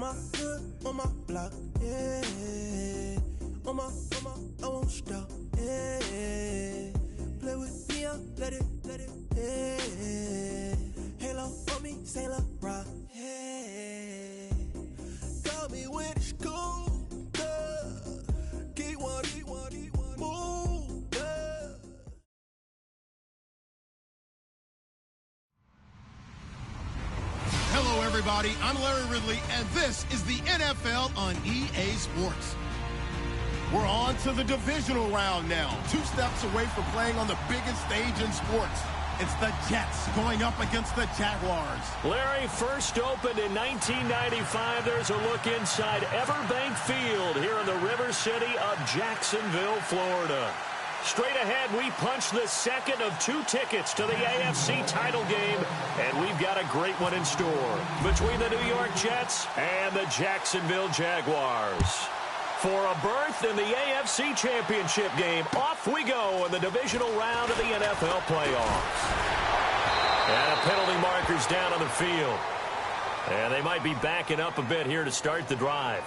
my hood, on my block, yeah. On my, I won't stop, yeah. Play with me, let it, yeah. Halo on me, Sailor Rock, yeah. Call me when it's cool, keep one, move, yeah. Hello, everybody. I'm Larry Ridley, and this is the NFL on EA Sports. We're on to the divisional round now. 2 steps away from playing on the biggest stage in sports. It's the Jets going up against the Jaguars. Larry, first opened in 1995. There's a look inside Everbank Field here in the River City of Jacksonville, Florida. Straight ahead, we punch the second of 2 tickets to the AFC title game, and we've got a great one in store between the New York Jets and the Jacksonville Jaguars. For a berth in the AFC Championship game, off we go in the divisional round of the NFL playoffs. And a penalty marker's down on the field. And they might be backing up a bit here to start the drive.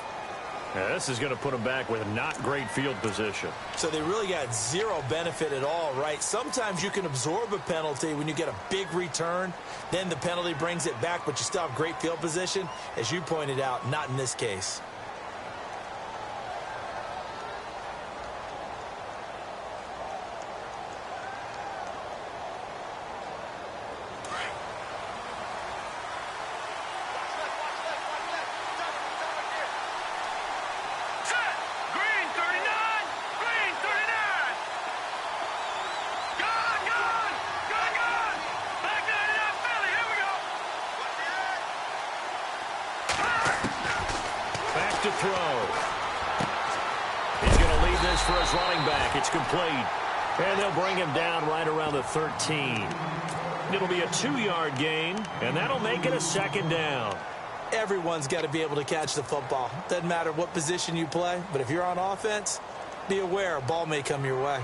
Now, this is going to put them back with not great field position. So they really got zero benefit at all, right? Sometimes you can absorb a penalty when you get a big return. Then the penalty brings it back, but you still have great field position. As you pointed out, not in this case. To throw. He's going to lead this for his running back. It's complete. And they'll bring him down right around the 13. It'll be a 2-yard gain, and that'll make it a second down. Everyone's got to be able to catch the football. Doesn't matter what position you play, but if you're on offense, be aware a ball may come your way.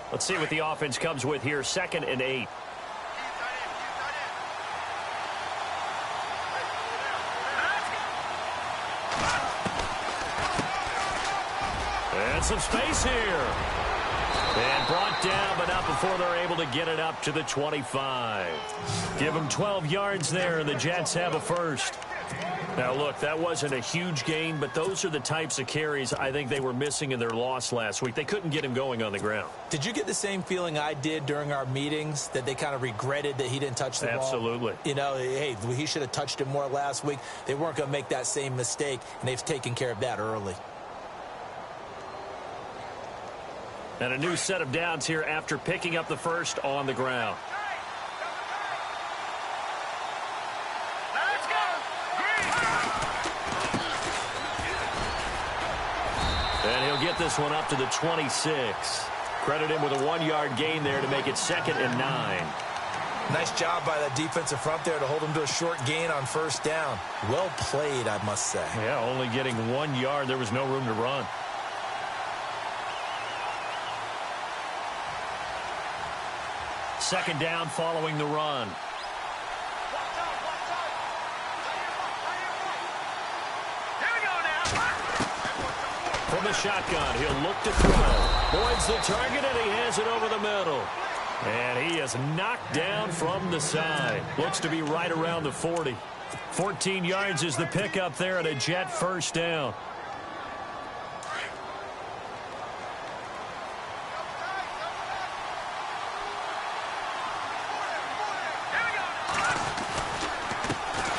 Let's see what the offense comes with here. 2nd and 8. And some space here. And brought down, but not before they're able to get it up to the 25. Give them 12 yards there, and the Jets have a first. Now, look, that wasn't a huge gain, but those are the types of carries I think they were missing in their loss last week. They couldn't get him going on the ground. Did you get the same feeling I did during our meetings, that they kind of regretted that he didn't touch the ball? Absolutely. You know, hey, he should have touched it more last week. They weren't going to make that same mistake, and they've taken care of that early. And a new set of downs here after picking up the first on the ground. And he'll get this one up to the 26. Credit him with a 1-yard gain there to make it 2nd and 9. Nice job by that defensive front there to hold him to a short gain on first down. Well played, I must say. Yeah, only getting 1 yard. There was no room to run. Second down following the run. From the shotgun, he'll look to throw. Boyd's the target, and he has it over the middle. And he is knocked down from the side. Looks to be right around the 40. 14 yards is the pickup there, and a Jet first down.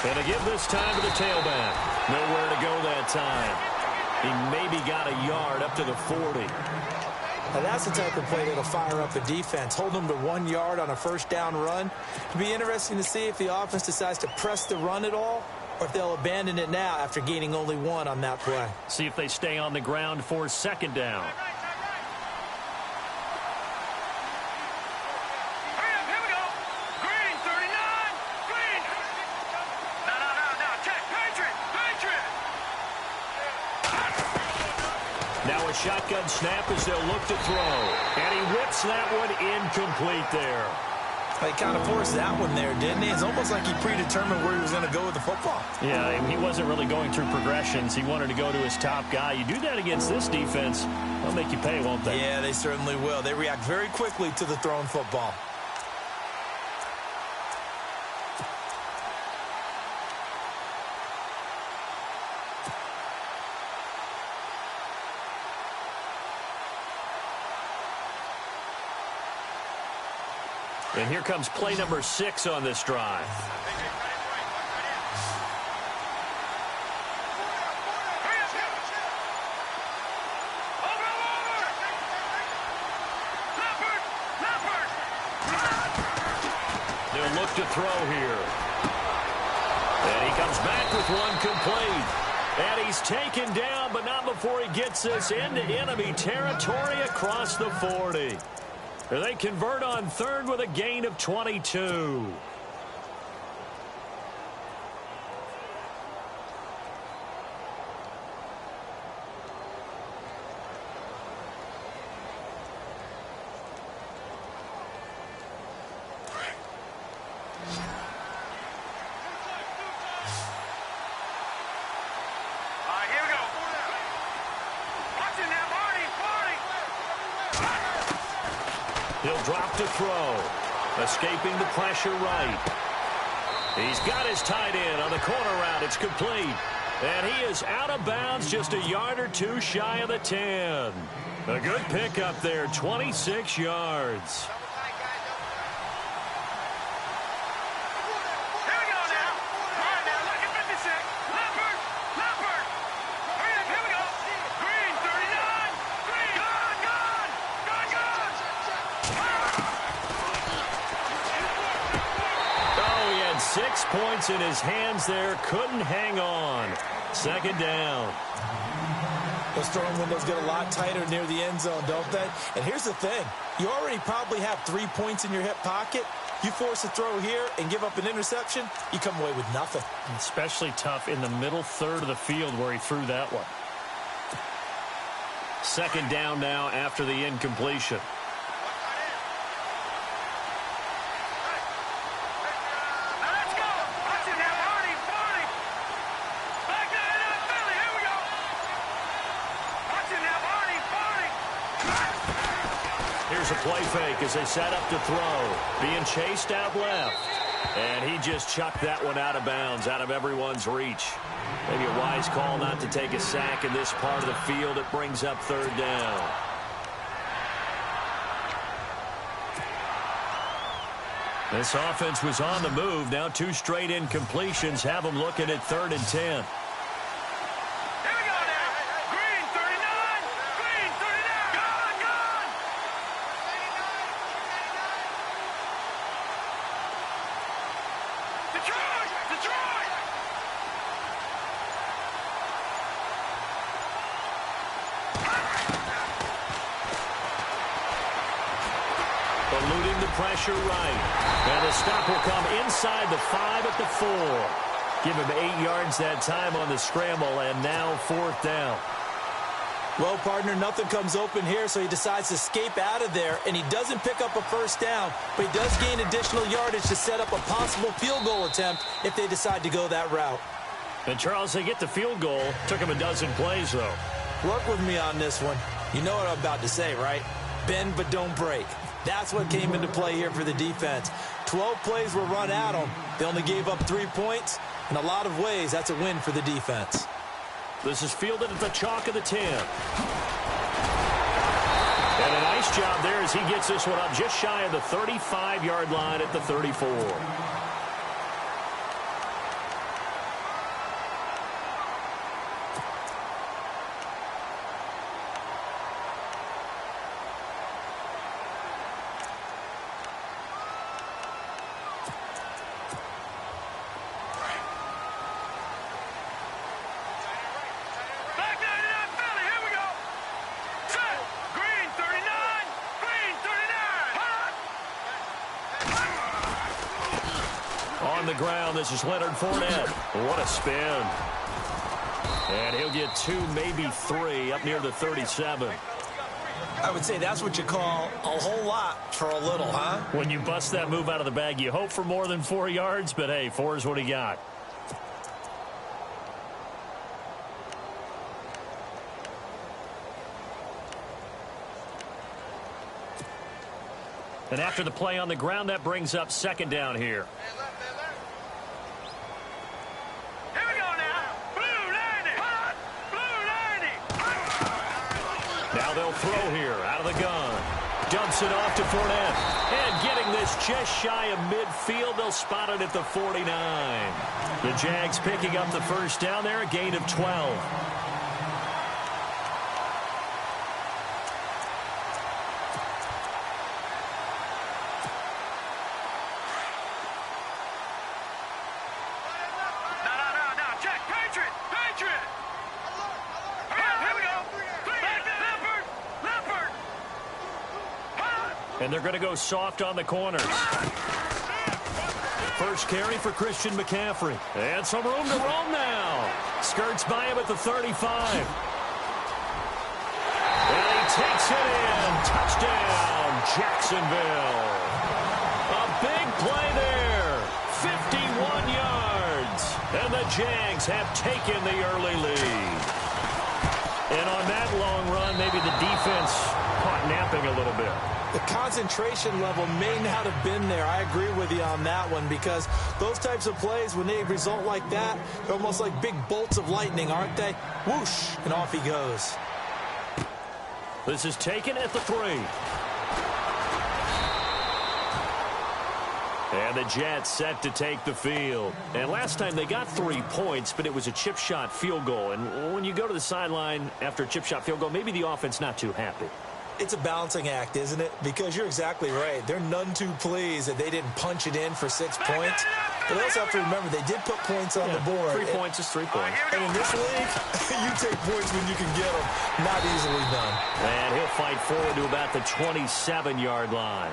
And to give this time to the tailback. Nowhere to go that time. He maybe got a yard up to the 40. Now that's the type of play that'll fire up the defense. Hold them to 1 yard on a first down run. It'll be interesting to see if the offense decides to press the run at all, or if they'll abandon it now after gaining only 1 on that play. See if they stay on the ground for second down. Now a shotgun snap as they'll look to throw. And he whips that one incomplete there. He kind of forced that one there, didn't he? It's almost like he predetermined where he was going to go with the football. Yeah, he wasn't really going through progressions. He wanted to go to his top guy. You do that against this defense, they'll make you pay, won't they? Yeah, they certainly will. They react very quickly to the thrown football. And here comes play number 6 on this drive. They'll look to throw here. And he comes back with one complete. And he's taken down, but not before he gets this into enemy territory across the 40. They convert on third with a gain of 22. He'll drop to throw. Escaping the pressure right. He's got his tight end on the corner route. It's complete. And he is out of bounds just a yard or two shy of the 10. A good pickup there, 26 yards. Oh, he had 6 points in his hands there. Couldn't hang on. Second down. Those throwing windows get a lot tighter near the end zone, don't they? And here's the thing. You already probably have 3 points in your hip pocket. You force a throw here and give up an interception, you come away with nothing. Especially tough in the middle third of the field where he threw that one. Second down now after the incompletion. Here's a play fake as they set up to throw. Being chased out left. And he just chucked that one out of bounds, out of everyone's reach. Maybe a wise call not to take a sack in this part of the field. It brings up third down. This offense was on the move. Now 2 straight incompletions have them looking at 3rd and 10. Eluding the pressure right. And the stop will come inside the 5 at the 4. Give him 8 yards that time on the scramble, and now 4th down. Well, partner, nothing comes open here, so he decides to escape out of there, and he doesn't pick up a first down, but he does gain additional yardage to set up a possible field goal attempt if they decide to go that route. And, Charles, they get the field goal. Took him a dozen plays, though. Work with me on this one. You know what I'm about to say, right? Bend but don't break. That's what came into play here for the defense. 12 plays were run at them. They only gave up 3 points. In a lot of ways, that's a win for the defense. This is fielded at the chalk of the 10. And a nice job there as he gets this one up just shy of the 35-yard line at the 34. On the ground, this is Leonard Fournette. What a spin. And he'll get 2, maybe 3, up near the 37. I would say that's what you call a whole lot for a little, huh? When you bust that move out of the bag, you hope for more than 4 yards, but hey, 4 is what he got. And after the play on the ground, that brings up second down here. Here we go now. Blue 90. Blue 90. Now they'll throw here out of the gun. Dumps it off to Fournette. And getting this just shy of midfield, they'll spot it at the 49. The Jags picking up the first down there, a gain of 12. And they're going to go soft on the corners. First carry for Christian McCaffrey. And some room to roam now. Skirts by him at the 35. And he takes it in. Touchdown, Jacksonville. A big play there. 51 yards. And the Jags have taken the early lead. And on that long run, maybe the defense caught napping a little bit. The concentration level may not have been there. I agree with you on that one, because those types of plays, when they result like that, they're almost like big bolts of lightning, aren't they? Whoosh, and off he goes. This is taken at the 3. And the Jets set to take the field. And last time they got 3 points, but it was a chip shot field goal. And when you go to the sideline after a chip shot field goal, maybe the offense not too happy. It's a balancing act, isn't it? Because you're exactly right. They're none too pleased that they didn't punch it in for 6 points. But they also have to remember they did put points on the board. 3 points is 3 points. And in this league, you take points when you can get them. Not easily done. And he'll fight forward to about the 27-yard line.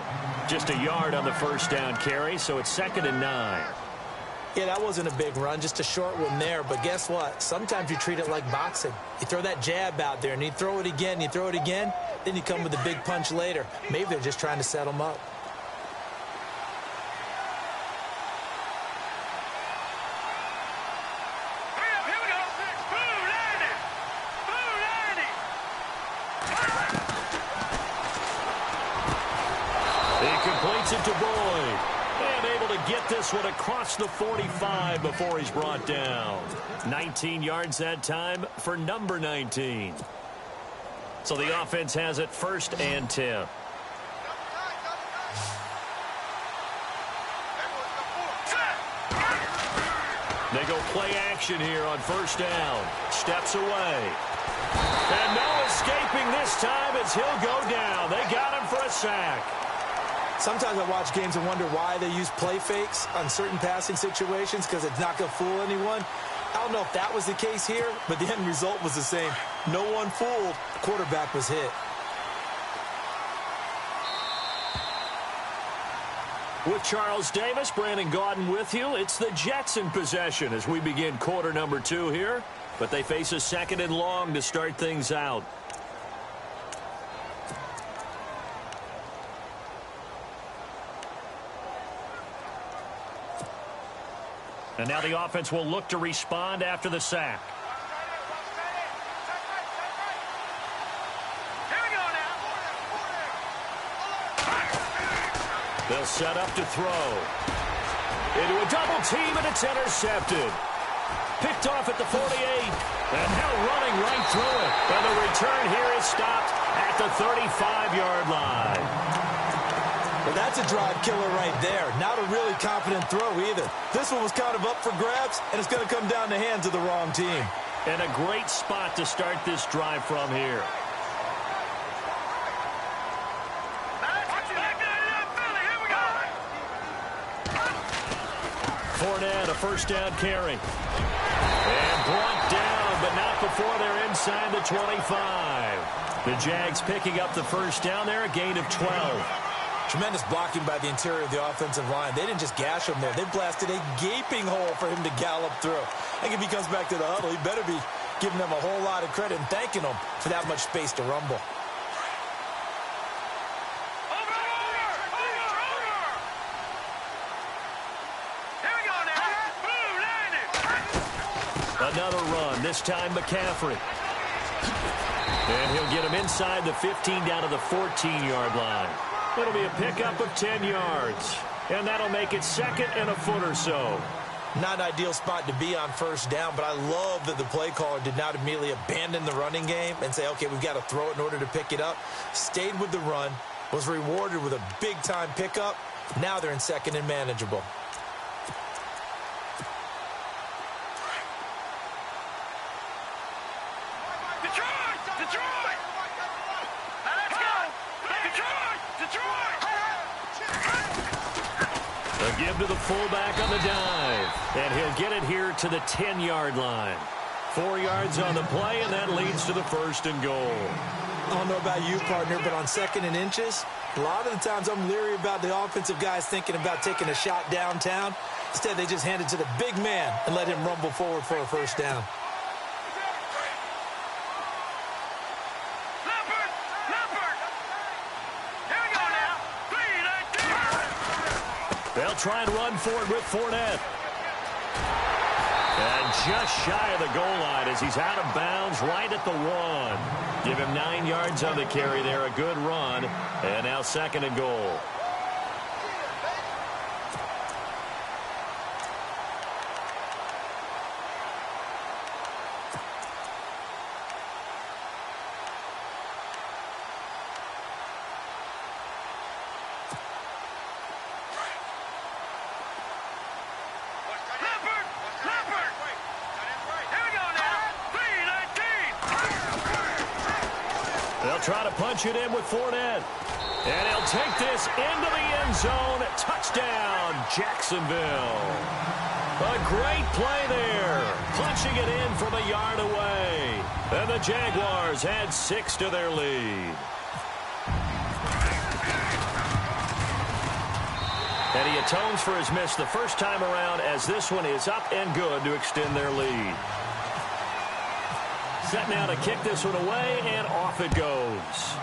Just a yard on the first down carry, so it's 2nd and 9. Yeah, that wasn't a big run, just a short one there. But guess what? Sometimes you treat it like boxing. You throw that jab out there, and you throw it again, you throw it again, then you come with a big punch later. Maybe they're just trying to set them up. Here we go. Blue 90. Blue 90. He completes it to Boyd. And able to get this one across the 45 before he's brought down. 19 yards that time for number 19. So the offense has it 1st and 10. They go play action here on 1st down. Steps away. And no escaping this time as he'll go down. They got him for a sack. Sometimes I watch games and wonder why they use play fakes on certain passing situations, because it's not going to fool anyone. I don't know if that was the case here, but the end result was the same. No one fooled. The quarterback was hit. With Charles Davis, Brandon Gaudin with you. It's the Jets in possession as we begin quarter number 2 here. But they face a 2nd and long to start things out. And now the offense will look to respond after the sack. Here we go now. They'll set up to throw. Into a double team, and it's intercepted. Picked off at the 48. And now running right through it. And the return here is stopped at the 35-yard line. Well, that's a drive killer right there. Not a really confident throw either. This one was kind of up for grabs, and it's going to come down the hands of the wrong team. And a great spot to start this drive from here. Fournette, a 1st down carry. And brought down, but not before they're inside the 25. The Jags picking up the 1st down there, a gain of 12. Tremendous blocking by the interior of the offensive line. They didn't just gash him there. They blasted a gaping hole for him to gallop through. I think if he comes back to the huddle, he better be giving them a whole lot of credit and thanking them for that much space to rumble. Another run, this time McCaffrey. And he'll get him inside the 15 down to the 14-yard line. It'll be a pickup of 10 yards. And that'll make it 2nd and a foot or so. Not an ideal spot to be on first down, but I love that the play caller did not immediately abandon the running game and say, okay, we've got to throw it in order to pick it up. Stayed with the run, was rewarded with a big-time pickup. Now they're in 2nd and manageable. A give to the fullback on the dive. And he'll get it here to the 10-yard line. 4 yards on the play, and that leads to the 1st and goal. I don't know about you, partner, but on 2nd and inches, a lot of the times I'm leery about the offensive guys thinking about taking a shot downtown. Instead, they just hand it to the big man and let him rumble forward for a first down. They'll try and run for it with Fournette. And just shy of the goal line as he's out of bounds right at the 1. Give him 9 yards on the carry there. A good run. And now 2nd and goal. They'll try to punch it in with Fournette. And he'll take this into the end zone. Touchdown, Jacksonville. A great play there. Punching it in from a yard away. And the Jaguars add 6 to their lead. And he atones for his miss the first time around as this one is up and good to extend their lead. Set now to kick this one away, and off it goes.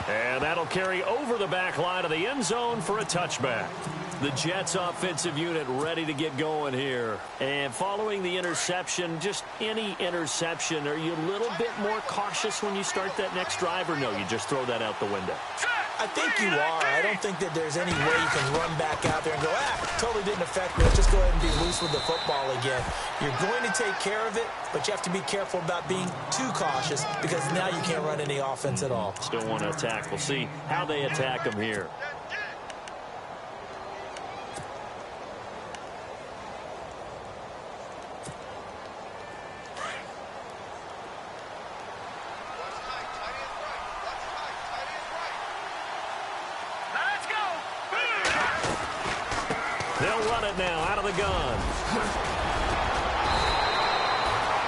And that'll carry over the back line of the end zone for a touchback. The Jets offensive unit ready to get going here. And following the interception, just any interception, are you a little bit more cautious when you start that next drive, or no, you just throw that out the window? I think you are. I don't think that there's any way you can run back out there and go, totally didn't affect me. Let's just go ahead and be loose with the football again. You're going to take care of it, but you have to be careful about being too cautious because now you can't run any offense at all. Still want to attack. We'll see how they attack them here. They'll run it now out of the gun.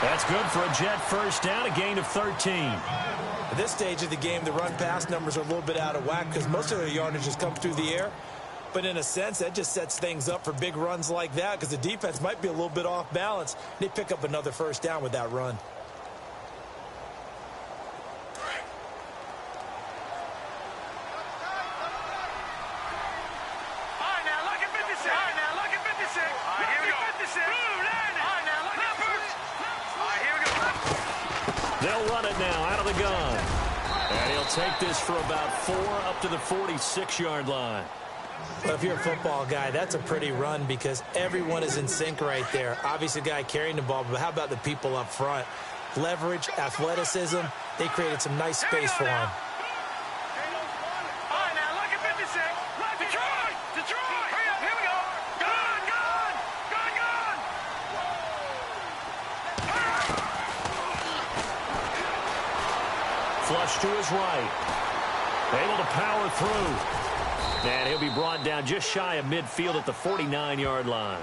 That's good for a Jet first down, a gain of 13. At this stage of the game, the run-pass numbers are a little bit out of whack because most of their yardage has come through the air. But in a sense, that just sets things up for big runs like that because the defense might be a little bit off balance. They pick up another first down with that run. They'll run it now out of the gun. And he'll take this for about 4 up to the 46-yard line. Well, if you're a football guy, that's a pretty run because everyone is in sync right there. Obviously, the guy carrying the ball, but how about the people up front? Leverage, athleticism, they created some nice space for him. Flush to his right. Able to power through. And he'll be brought down just shy of midfield at the 49-yard line.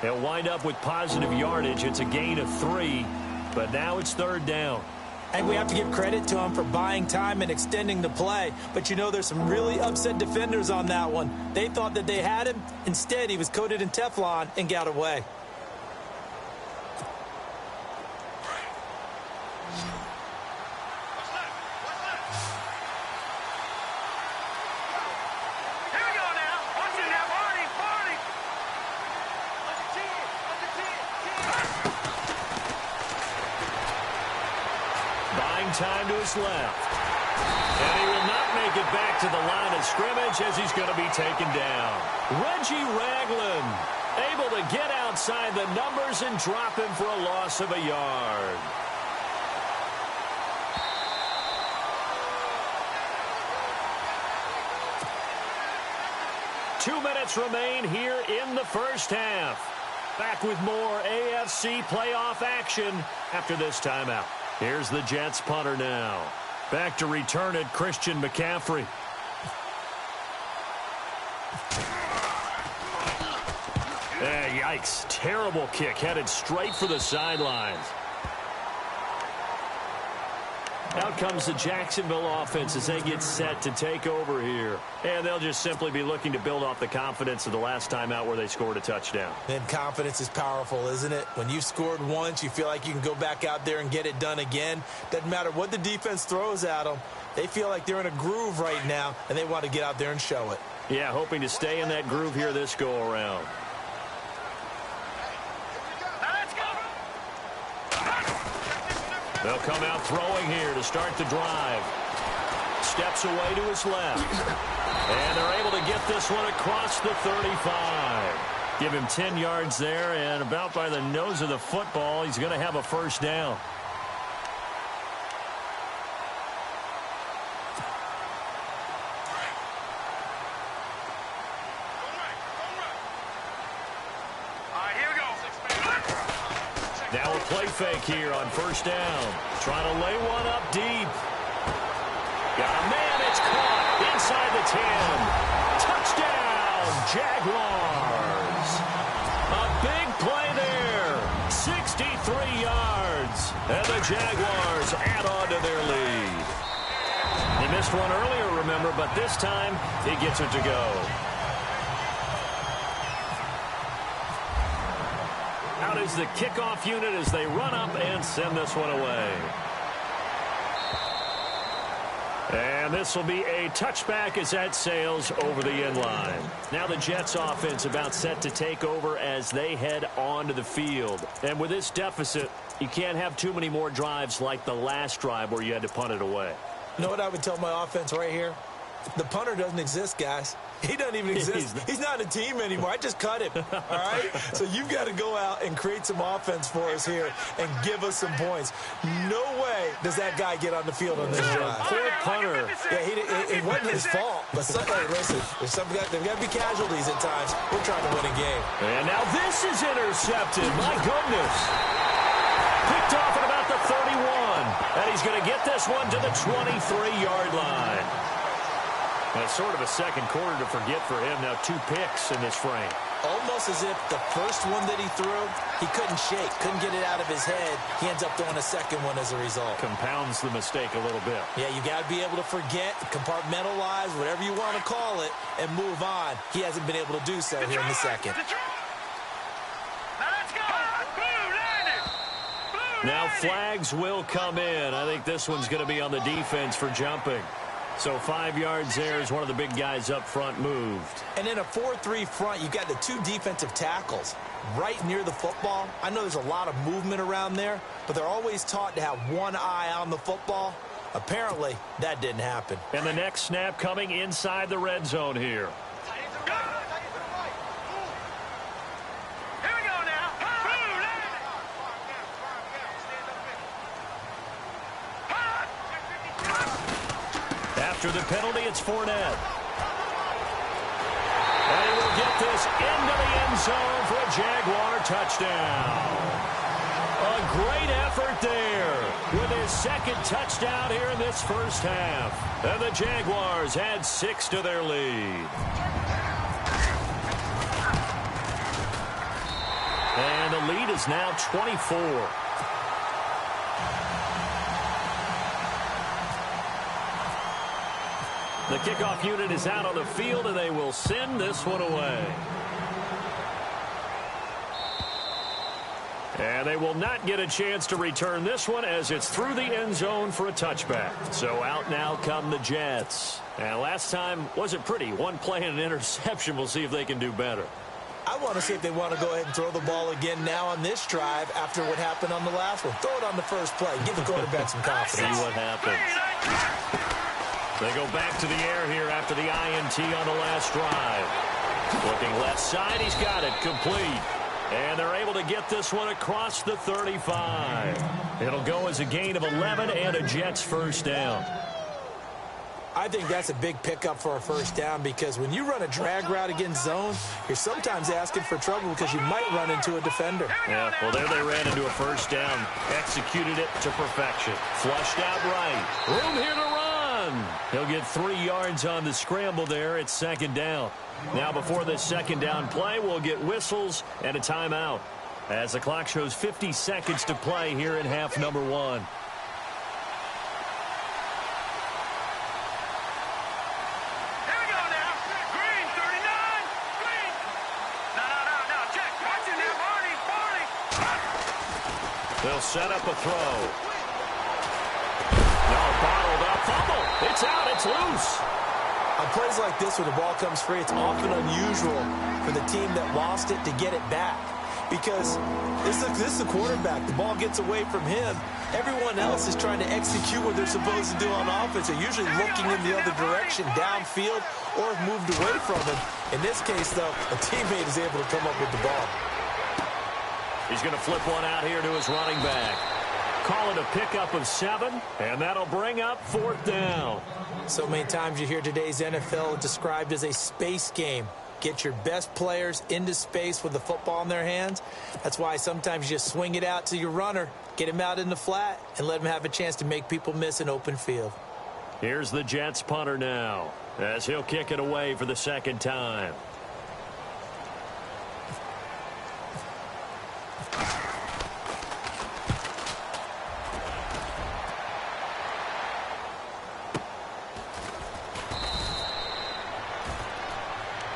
They'll wind up with positive yardage. It's a gain of 3, but now it's 3rd down. And we have to give credit to him for buying time and extending the play. But you know there's some really upset defenders on that one. They thought that they had him. Instead, he was coated in Teflon and got away. time to his left. And he will not make it back to the line of scrimmage as he's going to be taken down. Reggie Ragland able to get outside the numbers and drop him for a loss of a yard. Two minutes remain here in the first half. Back with more AFC playoff action after this timeout. Here's the Jets punter now. Back to return it, Christian McCaffrey. Yikes. Terrible kick headed straight for the sidelines. Out comes the Jacksonville offense as they get set to take over here. And they'll just simply be looking to build off the confidence of the last time out where they scored a touchdown. And confidence is powerful, isn't it? When you've scored once, you feel like you can go back out there and get it done again. Doesn't matter what the defense throws at them. They feel like they're in a groove right now, and they want to get out there and show it. Yeah, hoping to stay in that groove here this go-around. They'll come out throwing here to start the drive. Steps away to his left. And they're able to get this one across the 35. Give him 10 yards there, and about by the nose of the football, he's going to have a first down. Now a play fake here on first down. Trying to lay one up deep. Got a man, it's caught inside the 10. Touchdown, Jaguars. A big play there. 63 yards. And the Jaguars add on to their lead. They missed one earlier, remember, but this time he gets it to go. Out is the kickoff unit as they run up and send this one away. And this will be a touchback as that sails over the end line. Now the Jets offense about set to take over as they head onto the field. And with this deficit, you can't have too many more drives like the last drive where you had to punt it away. You know what I would tell my offense right here? The punter doesn't exist, guys. He doesn't even exist. He's not a team anymore. I just cut him, all right? So you've got to go out and create some offense for us here and give us some points. No way does that guy get on the field on this drive. Poor punter. Yeah, it wasn't his fault. But hey, listen, there's got to be casualties at times. We're trying to win a game. And now this is intercepted. My goodness. Picked off at about the 31. And he's going to get this one to the 23-yard line. That's sort of a second quarter to forget for him. Now 2 picks in this frame. Almost as if the first one that he threw, he couldn't shake, couldn't get it out of his head. He ends up throwing a second one as a result. Compounds the mistake a little bit. Yeah, you got to be able to forget, compartmentalize, whatever you want to call it, and move on. He hasn't been able to do so here in the second. Now flags will come in. I think this one's going to be on the defense for jumping. So 5 yards there as one of the big guys up front moved. And in a 4-3 front, you've got the 2 defensive tackles right near the football. I know there's a lot of movement around there, but they're always taught to have one eye on the football. Apparently, that didn't happen. And the next snap coming inside the red zone here. After the penalty, it's Fournette. And he will get this into the end zone for a Jaguar touchdown. A great effort there with his second touchdown here in this first half. And the Jaguars add 6 to their lead. And the lead is now 24. The kickoff unit is out on the field, and they will send this one away. And they will not get a chance to return this one as it's through the end zone for a touchback. So out now come the Jets. And last time wasn't pretty. One play and an interception. We'll see if they can do better. I want to see if they want to go ahead and throw the ball again now on this drive after what happened on the last one. Throw it on the first play. Give the quarterback some confidence. See what happens. They go back to the air here after the INT on the last drive. Looking left side, he's got it complete. And they're able to get this one across the 35. It'll go as a gain of 11 and a Jets first down. I think that's a big pickup for a first down because when you run a drag route against zone, you're sometimes asking for trouble because you might run into a defender. Yeah, well, there they ran into a first down. Executed it to perfection. Flushed out right. Room here to run. He'll get 3 yards on the scramble there. It's second down. Now before this second down play, we'll get whistles and a timeout as the clock shows 50 seconds to play here in half number 1. They'll set up a throw. No, bottled up. Fumble. It's out. It's loose. On plays like this where the ball comes free, it's often unusual for the team that lost it to get it back. Because this is the quarterback. The ball gets away from him. Everyone else is trying to execute what they're supposed to do on offense. They're usually looking in the other direction, downfield, or have moved away from him. In this case, though, a teammate is able to come up with the ball. He's going to flip one out here to his running back. Call it a pickup of 7, and that'll bring up 4th down. So many times you hear today's NFL described as a space game. Get your best players into space with the football in their hands. That's why sometimes you just swing it out to your runner, get him out in the flat, and let him have a chance to make people miss an open field. Here's the Jets punter now as he'll kick it away for the second time.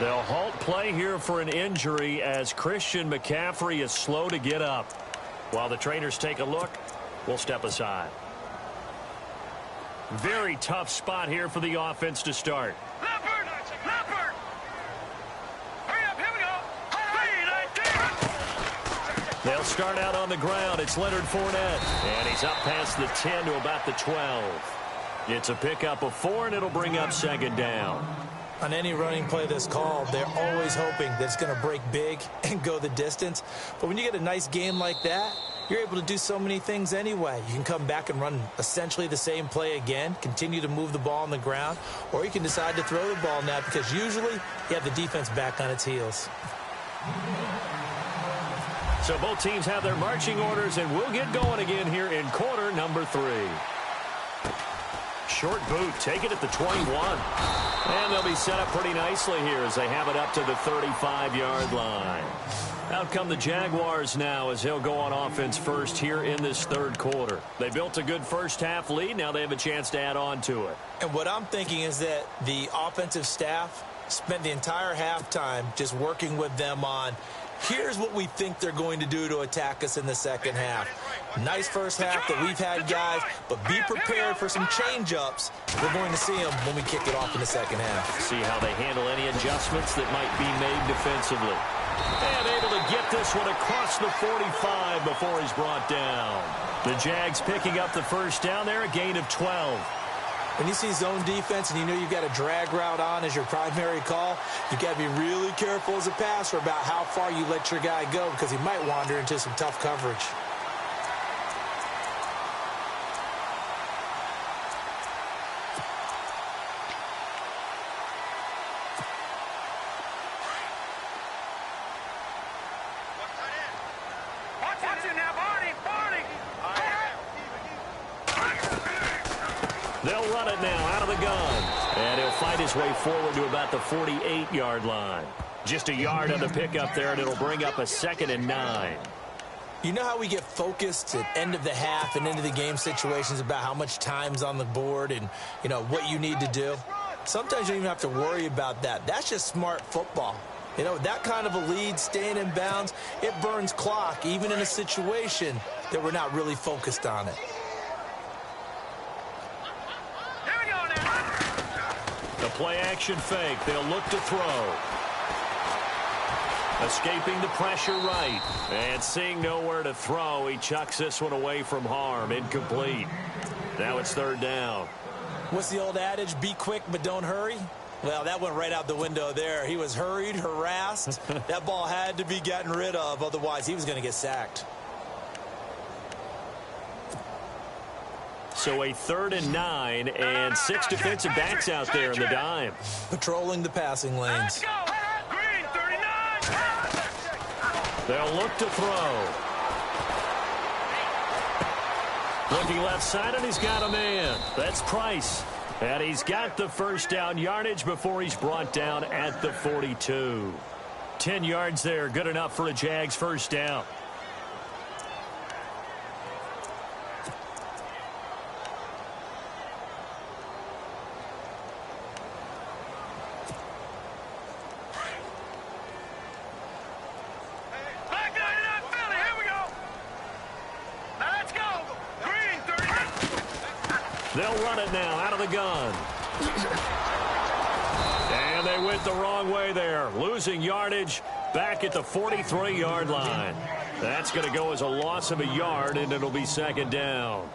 They'll halt play here for an injury as Christian McCaffrey is slow to get up. While the trainers take a look, we'll step aside. Very tough spot here for the offense to start. Leopard! Leopard! Hurry up, here we go! They'll start out on the ground. It's Leonard Fournette. And he's up past the 10 to about the 12. It's a pickup of 4, and it'll bring up second down. On any running play that's called, they're always hoping that it's going to break big and go the distance. But when you get a nice game like that, you're able to do so many things anyway. You can come back and run essentially the same play again, continue to move the ball on the ground, or you can decide to throw the ball now because usually you have the defense back on its heels. So both teams have their marching orders, and we'll get going again here in quarter number 3. Short boot, take it at the 21. And they'll be set up pretty nicely here as they have it up to the 35-yard line. Out come the Jaguars now as they'll go on offense first here in this third quarter. They built a good first-half lead. Now they have a chance to add on to it. And what I'm thinking is that the offensive staff spent the entire halftime just working with them on here's what we think they're going to do to attack us in the second half. Nice first half that we've had, guys, but be prepared for some change-ups. We're going to see them when we kick it off in the second half. See how they handle any adjustments that might be made defensively. And able to get this one across the 45 before he's brought down. The Jags picking up the first down there, a gain of 12. When you see zone defense and you know you've got a drag route on as your primary call, you've got to be really careful as a passer about how far you let your guy go because he might wander into some tough coverage. Watch it now, Barney! They'll run it now out of the gun. And he'll fight his way forward to about the 48-yard line. Just a yard on the pickup there, and it'll bring up a 2nd and 9. You know how we get focused at end of the half and into the game situations about how much time's on the board and, you know, what you need to do? Sometimes you don't even have to worry about that. That's just smart football. You know, that kind of a lead, staying in bounds, it burns clock, even in a situation that we're not really focused on it. The play-action fake. They'll look to throw. Escaping the pressure right. And seeing nowhere to throw, he chucks this one away from harm. Incomplete. Now it's third down. What's the old adage? Be quick, but don't hurry. Well, that went right out the window there. He was hurried, harassed. That ball had to be gotten rid of. Otherwise, he was going to get sacked. So a 3rd and 9 and 6 defensive backs out there in the dime. Patrolling the passing lanes. Let's go. Green 39. They'll look to throw. Looking left side, and he's got a man. That's Price. And he's got the first down yardage before he's brought down at the 42. 10 yards there, good enough for a Jags first down. They'll run it now out of the gun. And they went the wrong way there. Losing yardage back at the 43-yard line. That's going to go as a loss of a yard, and it'll be second down.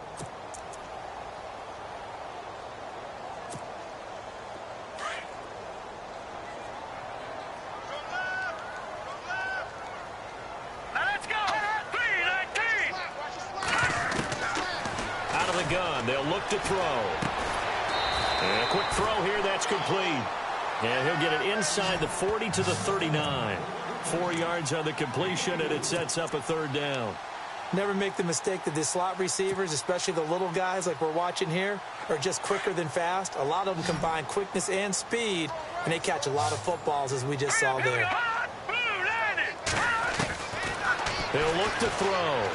They'll look to throw. And a quick throw here, that's complete. And he'll get it inside the 40 to the 39. 4 yards on the completion, and it sets up a third down. Never make the mistake that the slot receivers, especially the little guys like we're watching here, are just quicker than fast. A lot of them combine quickness and speed, and they catch a lot of footballs, as we just saw there. They'll look to throw.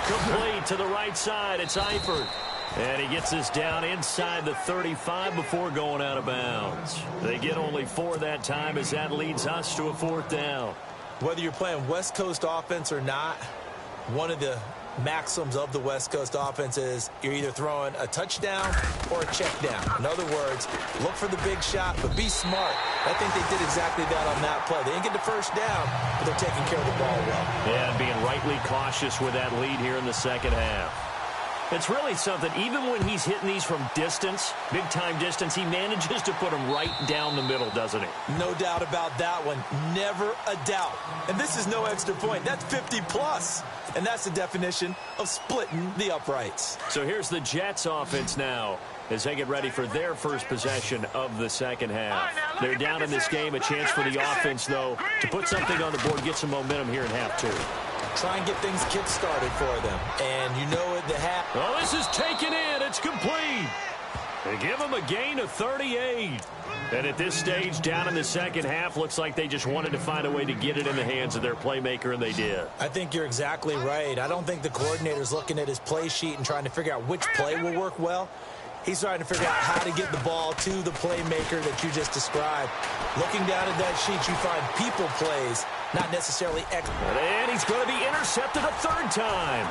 Complete to the right side. It's Eifert. And he gets this down inside the 35 before going out of bounds. They get only 4 that time, as that leads us to a fourth down. Whether you're playing West Coast offense or not, one of the maxims of the West Coast offense is you're either throwing a touchdown or a check down. In other words, look for the big shot, but be smart. I think they did exactly that on that play. They didn't get the first down, but they're taking care of the ball well. Yeah, and being rightly cautious with that lead here in the second half. It's really something. Even when he's hitting these from distance, big-time distance, he manages to put them right down the middle, doesn't he? No doubt about that one. Never a doubt. And this is no extra point. That's 50-plus. And that's the definition of splitting the uprights. So here's the Jets offense now as they get ready for their first possession of the second half. They're down in this game. A chance for the offense, though, to put something on the board, get some momentum here in half 2. Try and get things kick-started for them. And you know at the half. Oh, this is taken in. It's complete. They give them a gain of 38. And at this stage, down in the second half, looks like they just wanted to find a way to get it in the hands of their playmaker, and they did. I think you're exactly right. I don't think the coordinator's looking at his play sheet and trying to figure out which play will work well. He's trying to figure out how to get the ball to the playmaker that you just described. Looking down at that sheet, you find people plays, not necessarily And he's going to be intercepted a third time.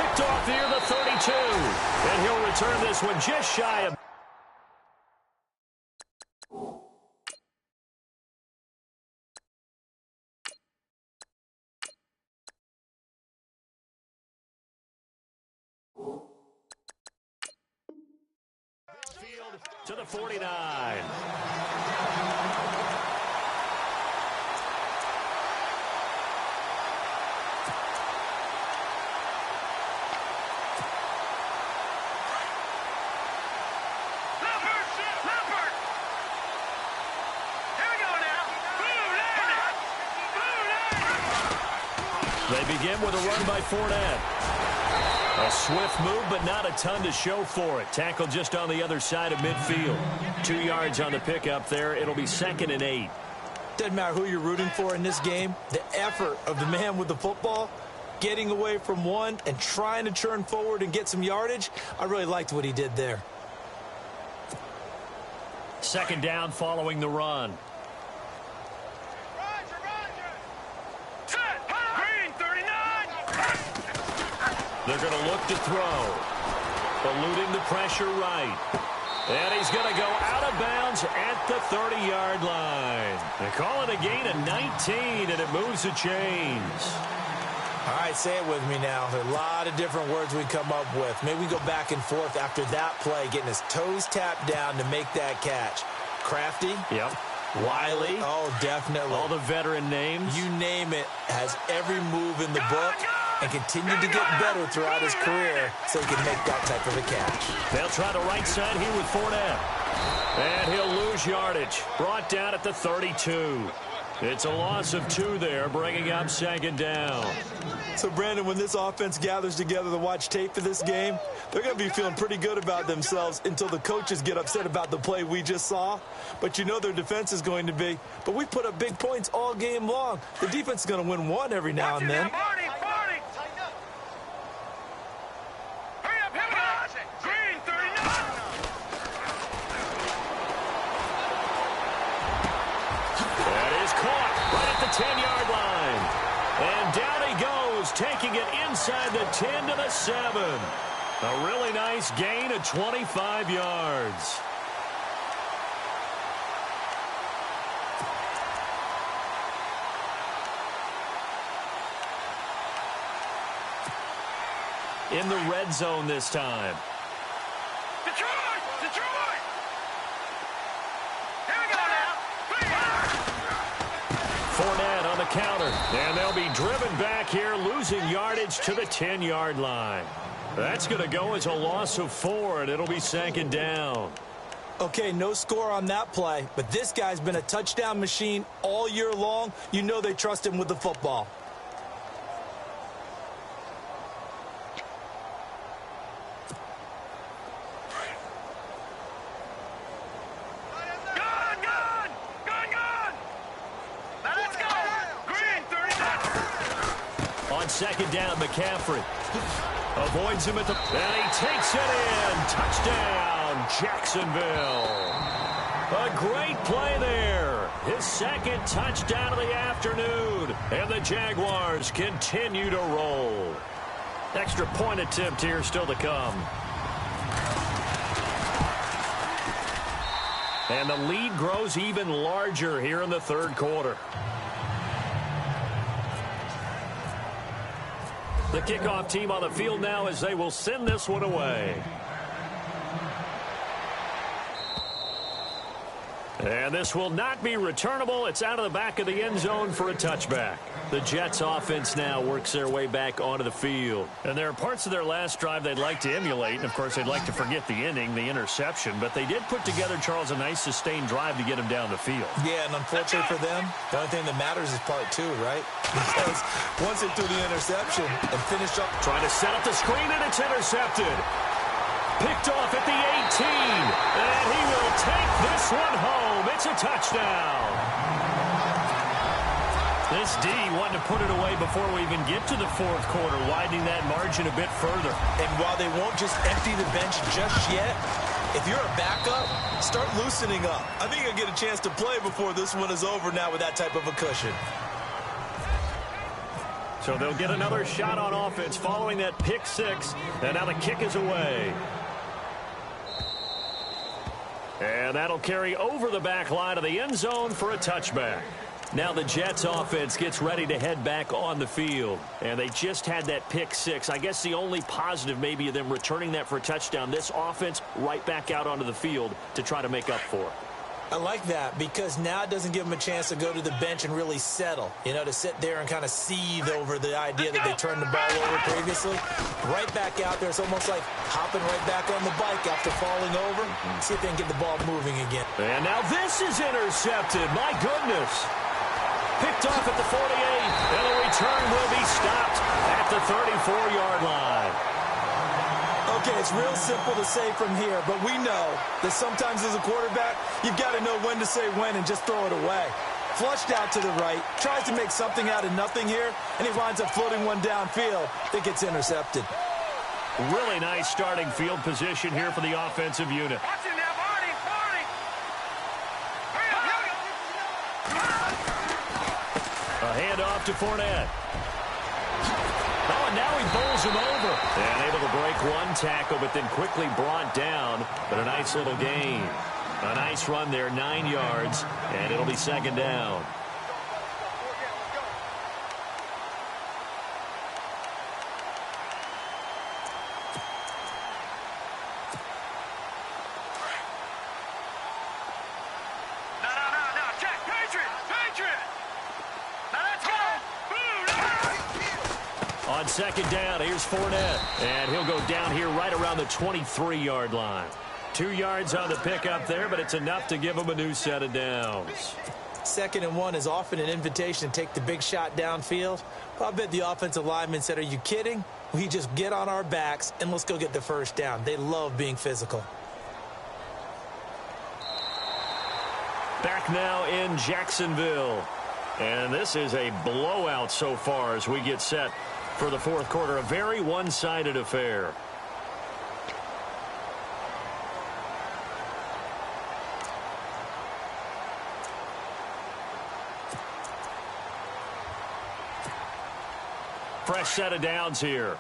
Picked off near the 32. And he'll return this one just shy of... to the 49. They begin with a run by Fournette. A swift move, but not a ton to show for it. Tackled just on the other side of midfield. 2 yards on the pickup there. It'll be 2nd and 8. Doesn't matter who you're rooting for in this game. The effort of the man with the football, getting away from one and trying to turn forward and get some yardage, I really liked what he did there. 2nd down following the run. They're going to look to throw. Eluding the pressure right. And he's going to go out of bounds at the 30-yard line. They call it a gain of 19, and it moves the chains. All right, say it with me now. There are a lot of different words we come up with. Maybe we go back and forth after that play, getting his toes tapped down to make that catch. Crafty? Yep. Wiley? Oh, definitely. All the veteran names? You name it. Has every move in the book and continued to get better throughout his career so he can make that type of a catch. They'll try the right side here with Fournette. And he'll lose yardage. Brought down at the 32. It's a loss of 2 there, bringing up 2nd down. So, Brandon, when this offense gathers together to watch tape for this game, they're going to be feeling pretty good about themselves until the coaches get upset about the play we just saw. But you know their defense is going to be. But we put up big points all game long. The defense is going to win one every now and then. Caught right at the 10-yard line. And down he goes, taking it inside the 10 to the 7. A really nice gain of 25 yards. In the red zone this time. Detroit! Detroit! Here we go now. Fournette on the counter. And they'll be driven back here, losing yardage to the 10-yard line. That's going to go as a loss of 4, and it'll be 2nd down. Okay, no score on that play, but this guy's been a touchdown machine all year long. You know they trust him with the football. On 2nd down, McCaffrey avoids him at the... And he takes it in. Touchdown, Jacksonville. A great play there. His 2nd touchdown of the afternoon. And the Jaguars continue to roll. Extra point attempt here still to come. And the lead grows even larger here in the 3rd quarter. The kickoff team on the field now as they will send this one away. And this will not be returnable. It's out of the back of the end zone for a touchback. The Jets offense now works their way back onto the field. And there are parts of their last drive they'd like to emulate. And, of course, they'd like to forget the inning, the interception. But they did put together, Charles, a nice sustained drive to get him down the field. Yeah, and unfortunately for them, the only thing that matters is part 2, right? Because once they threw the interception and finished up. Trying to set up the screen, and it's intercepted. Picked off at the 18. And he will take this one home. It's a touchdown. This D wanted to put it away before we even get to the 4th quarter, widening that margin a bit further. And while they won't just empty the bench just yet, if you're a backup, start loosening up. I think you'll get a chance to play before this one is over now with that type of a cushion. So they'll get another shot on offense following that pick 6, and now the kick is away. And that'll carry over the back line of the end zone for a touchback. Now the Jets offense gets ready to head back on the field. And they just had that pick 6. I guess the only positive maybe of them returning that for a touchdown. This offense right back out onto the field to try to make up for it. I like that because now it doesn't give them a chance to go to the bench and really settle. You know, to sit there and kind of seethe over the idea that they turned the ball over previously. Right back out there. It's almost like hopping right back on the bike after falling over. See if they can get the ball moving again. And now this is intercepted. My goodness. Picked off at the 48. And the return will be stopped at the 34-yard line. Okay, it's real simple to say from here, but we know that sometimes as a quarterback, you've got to know when to say when and just throw it away. Flushed out to the right, tries to make something out of nothing here, and he winds up floating one downfield that gets intercepted. Really nice starting field position here for the offensive unit. Watch it now, Barney, Barney. A handoff to Fournette. Oh, and now he bowls him over. And able to break one tackle, but then quickly brought down. But a nice little gain. A nice run there, 9 yards, and it'll be second down. On second down, here's Fournette. And he'll go down here right around the 23-yard line. 2 yards on the pickup there, but it's enough to give him a new set of downs. 2nd and 1 is often an invitation to take the big shot downfield. Well, I bet the offensive lineman said, are you kidding? We just get on our backs and let's go get the first down. They love being physical. Back now in Jacksonville. And this is a blowout so far as we get set for the fourth quarter. A very one-sided affair. Fresh set of downs here.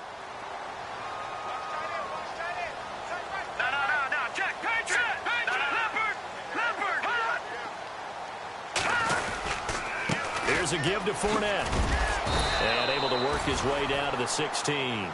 Here's a give to Fournette. And able to work his way down to the 16.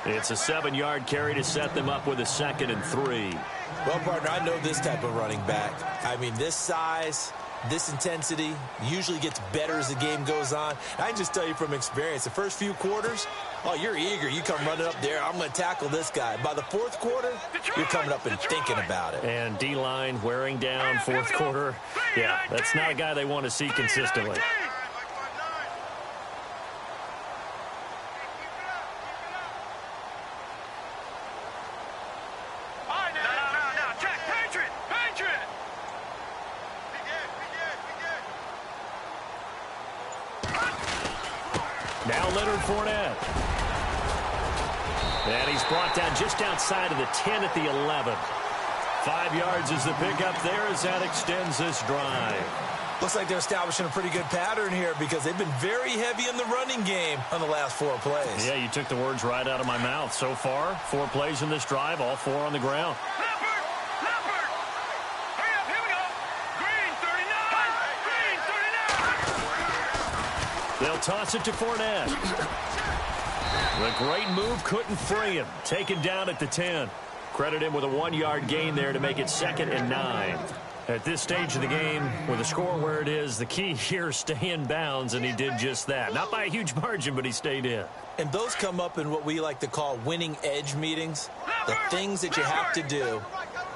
It's a 7-yard carry to set them up with a 2nd and 3. Well, partner, I know this type of running back. I mean, this size, this intensity usually gets better as the game goes on. I can just tell you from experience, the first few quarters, oh, you're eager. You come running up there. I'm going to tackle this guy. By the fourth quarter, you're coming up and thinking about it. And D-line wearing down fourth quarter. Yeah, that's not a guy they want to see consistently. Now Leonard Fournette. And he's brought down just outside of the 10 at the 11. 5 yards is the pickup there as that extends this drive. Looks like they're establishing a pretty good pattern here because they've been very heavy in the running game on the last 4 plays. Yeah, you took the words right out of my mouth. So far, 4 plays in this drive, all 4 on the ground. They'll toss it to Fournette. The great move couldn't free him. Taken down at the 10. Credit him with a 1-yard gain there to make it 2nd and 9. At this stage of the game, with the score where it is, the key here is stay in bounds, and he did just that. Not by a huge margin, but he stayed in. And those come up in what we like to call winning edge meetings. The things that you have to do.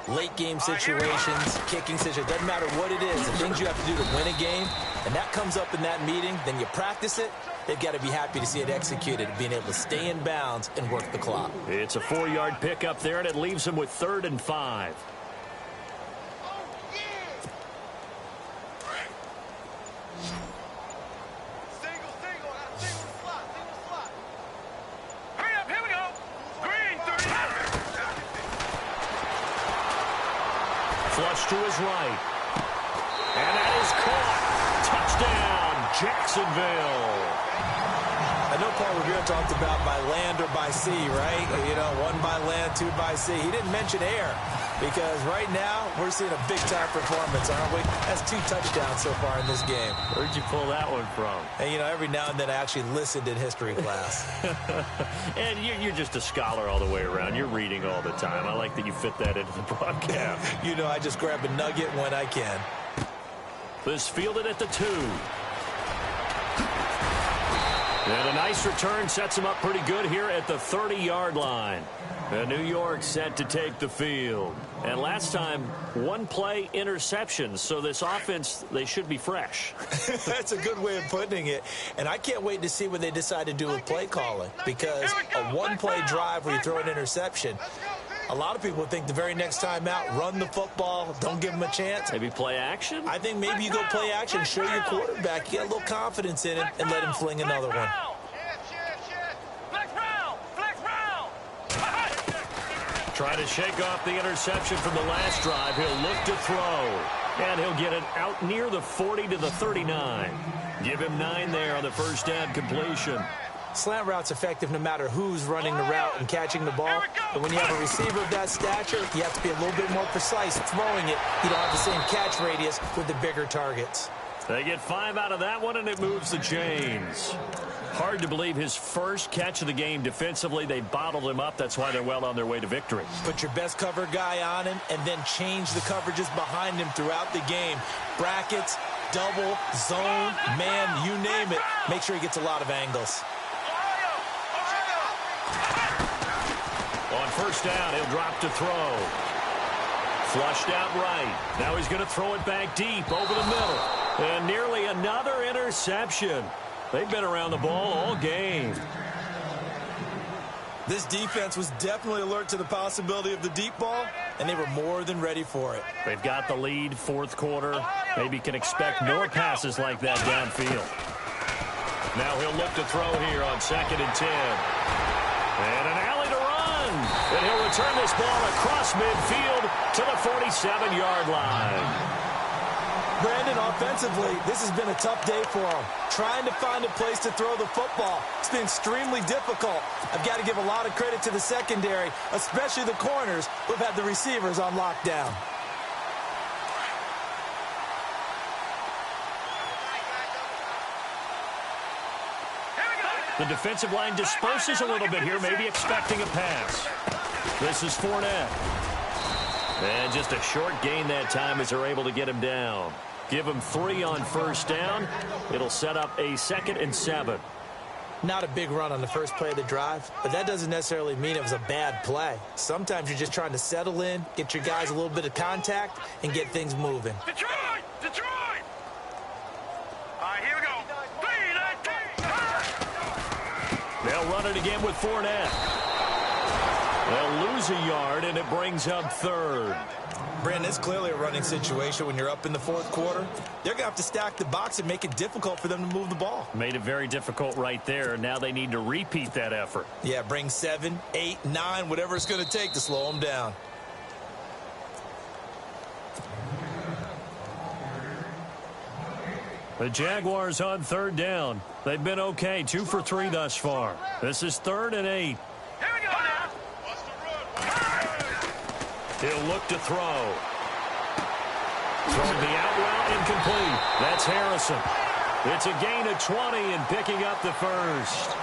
Late game situations, kicking situations, doesn't matter what it is, the things you have to do to win a game, and that comes up in that meeting, then you practice it, they've got to be happy to see it executed, being able to stay in bounds and work the clock. It's a 4-yard pickup there, and it leaves them with 3rd and 5. Flush to his right. And that is caught. Touchdown, Jacksonville. I know Paul Revere talked about by land or by sea, right? You know, 1 by land, 2 by sea. He didn't mention air because right now we're seeing a big-time performance, aren't we? That's 2 touchdowns so far in this game. Where'd you pull that one from? And, you know, every now and then I actually listened in history class. And you're just a scholar all the way around. You're reading all the time. I like that you fit that into the broadcast. You know, I just grab a nugget when I can. This fielded at the 2. And a nice return sets him up pretty good here at the 30-yard line. And New York set to take the field. And last time, 1-play interceptions. So this offense, they should be fresh. That's a good way of putting it. And I can't wait to see what they decide to do with play calling. Because a 1-play drive where you throw an interception, a lot of people think the very next time out, run the football, don't give them a chance. Maybe play action? I think maybe you go play action, show your quarterback, get a little confidence in it, and let him fling another one. Try to shake off the interception from the last drive. He'll look to throw. And he'll get it out near the 40 to the 39. Give him 9 there on the first down completion. Slant route's effective no matter who's running the route and catching the ball. But when you have a receiver of that stature, you have to be a little bit more precise throwing it. You don't have the same catch radius with the bigger targets. They get 5 out of that one, and it moves the chains. Hard to believe his first catch of the game defensively. They bottled him up. That's why they're well on their way to victory. Put your best cover guy on him and then change the coverages behind him throughout the game. Brackets, double, zone, man, you name it. Make sure he gets a lot of angles. On first down, he'll drop to throw. Flushed out right. Now he's going to throw it back deep over the middle. And nearly another interception. They've been around the ball all game. This defense was definitely alert to the possibility of the deep ball, and they were more than ready for it. They've got the lead, fourth quarter. Maybe can expect more passes like that downfield. Now he'll look to throw here on 2nd and 10. And an alley to run. And he'll return this ball across midfield to the 47-yard line. Brandon, offensively, this has been a tough day for him. Trying to find a place to throw the football. It's been extremely difficult. I've got to give a lot of credit to the secondary, especially the corners who've had the receivers on lockdown. The defensive line disperses a little bit here, maybe expecting a pass. This is Fournette. And just a short gain that time as they're able to get him down. Give him 3 on first down. It'll set up a 2nd and 7. Not a big run on the first play of the drive, but that doesn't necessarily mean it was a bad play. Sometimes you're just trying to settle in, get your guys a little bit of contact, and get things moving. Detroit! Detroit! All right, here we go. They'll run it again with Fournette. They'll lose a yard, and it brings up 3rd. Brandon, it's clearly a running situation when you're up in the fourth quarter. They're going to have to stack the box and make it difficult for them to move the ball. Made it very difficult right there. Now they need to repeat that effort. Yeah, bring 7, 8, 9, whatever it's going to take to slow them down. The Jaguars on 3rd down. They've been okay, 2 for 3 thus far. This is 3rd and 8. Here we go now. He'll look to throw. Throwing the out route incomplete. That's Harrison. It's a gain of 20 and picking up the first.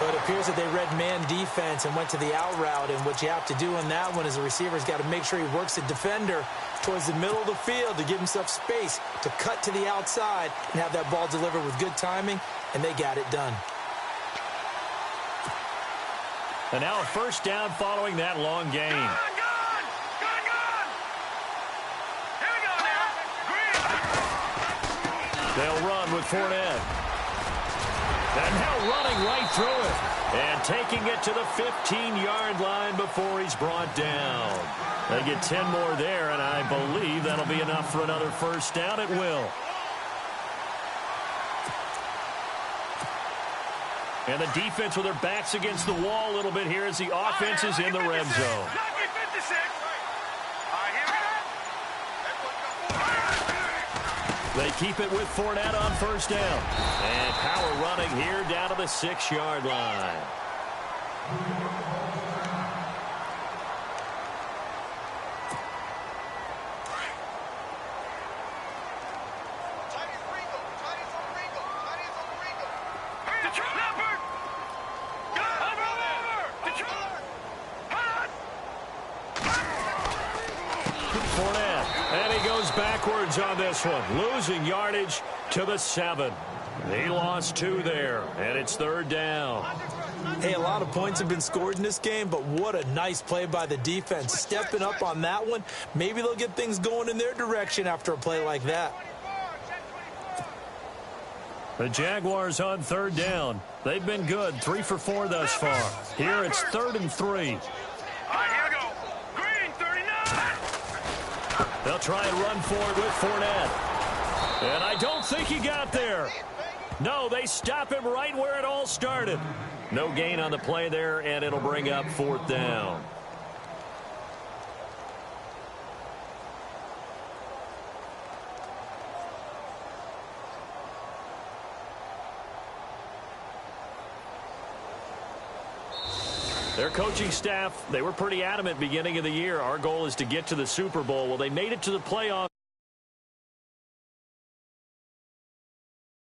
But it appears that they read man defense and went to the out route, and what you have to do on that one is the receiver's got to make sure he works the defender towards the middle of the field to give himself space to cut to the outside and have that ball delivered with good timing, and they got it done. And now a first down following that long gain. They'll run with Fournette. And now running right through it. And taking it to the 15-yard line before he's brought down. They get 10 more there, and I believe that'll be enough for another first down. It will. And the defense with their backs against the wall a little bit here as the offense is in the red zone. They keep it with Fournette on first down. And power running here down to the 6-yard line. Backwards on this one, losing yardage to the 7. He lost 2 there, and it's 3rd down. Hey, a lot of points have been scored in this game, but what a nice play by the defense. Stepping up on that one, maybe they'll get things going in their direction after a play like that. The Jaguars on 3rd down. They've been good, 3 for 4 thus far. Here it's 3rd and 3. They'll try and run for it with Fournette. And I don't think he got there. No, they stop him right where it all started. No gain on the play there, and it'll bring up 4th down. Their coaching staff, they were pretty adamant beginning of the year. Our goal is to get to the Super Bowl. Well, they made it to the playoffs.